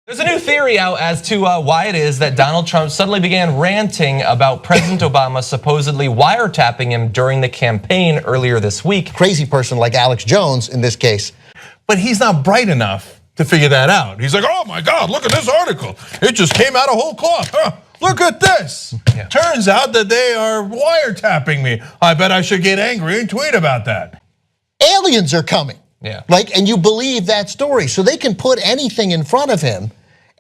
There's a new theory out as to why it is that Donald Trump suddenly began ranting about President Obama supposedly wiretapping him during the campaign earlier this week. Crazy person like Alex Jones in this case. But he's not bright enough to figure that out. He's like, oh my God, look at this article. It just came out of whole cloth. Look at this. Yeah. Turns out that they are wiretapping me. I bet I should get angry and tweet about that. Aliens are coming. Yeah. And you believe that story. So they can put anything in front of him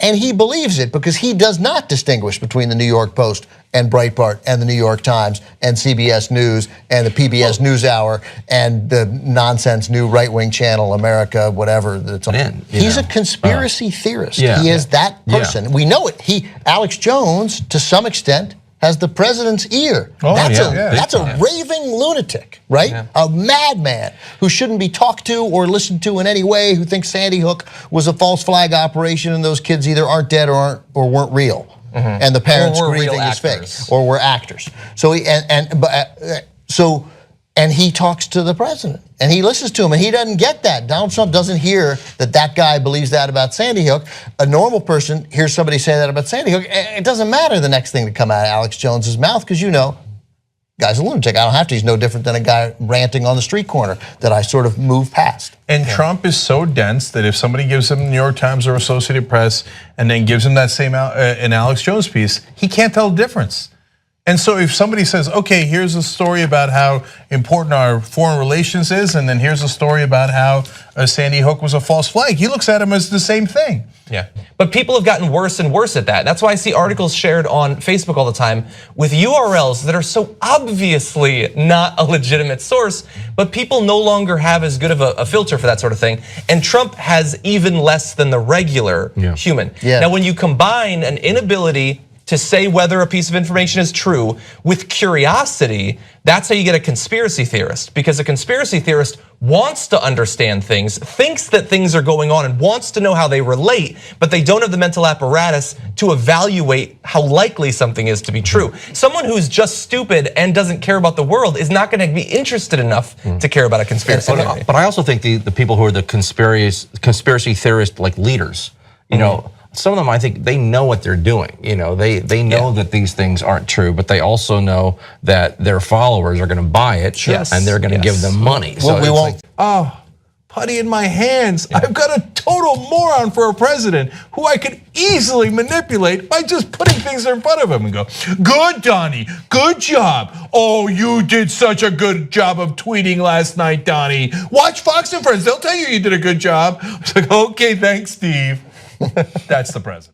and he believes it because he does not distinguish between the New York Post and Breitbart and the New York Times and CBS News and the PBS NewsHour and the nonsense new right-wing channel, America, whatever. That's on. He's a conspiracy theorist. Yeah. He is that person. Yeah. We know it. Alex Jones, to some extent, has the president's ear. Oh, that's a raving lunatic, right? Yeah. A madman who shouldn't be talked to or listened to in any way, who thinks Sandy Hook was a false flag operation and those kids either aren't dead or weren't real. Mm-hmm. And the parents grieving is fake, or were actors. So and he talks to the president and he listens to him and he doesn't get that. Donald Trump doesn't hear that guy believes that about Sandy Hook. A normal person hears somebody say that about Sandy Hook. It doesn't matter the next thing to come out of Alex Jones's mouth because guy's a lunatic. I don't have to. He's no different than a guy ranting on the street corner that I sort of move past. And Trump is so dense that if somebody gives him the New York Times or Associated Press and then gives him that same an Alex Jones piece, he can't tell the difference. And so if somebody says, okay, here's a story about how important our foreign relations is, and then here's a story about how Sandy Hook was a false flag, he looks at them as the same thing. Yeah, but people have gotten worse and worse at that. That's why I see articles shared on Facebook all the time with URLs that are so obviously not a legitimate source, but people no longer have as good of a filter for that sort of thing. And Trump has even less than the regular human. Yeah. Now, when you combine an inability to say whether a piece of information is true with curiosity, that's how you get a conspiracy theorist. Because a conspiracy theorist wants to understand things, thinks that things are going on and wants to know how they relate, but they don't have the mental apparatus to evaluate how likely something is to be true. Someone who's just stupid and doesn't care about the world is not gonna be interested enough to care about a conspiracy theory. But I also think the people who are the conspiracy theorist like leaders, you know, some of them, I think they know what they're doing. You know, they know that these things aren't true, but they also know that their followers are going to buy it, and they're going to give them money. Well, so we won't. Oh, putty in my hands. I've got a total moron for a president who I could easily manipulate by just putting things in front of him and go, good, Donnie, good job. Oh, you did such a good job of tweeting last night, Donnie. Watch Fox and Friends, they'll tell you you did a good job. It's like, okay, thanks, Steve. That's the president.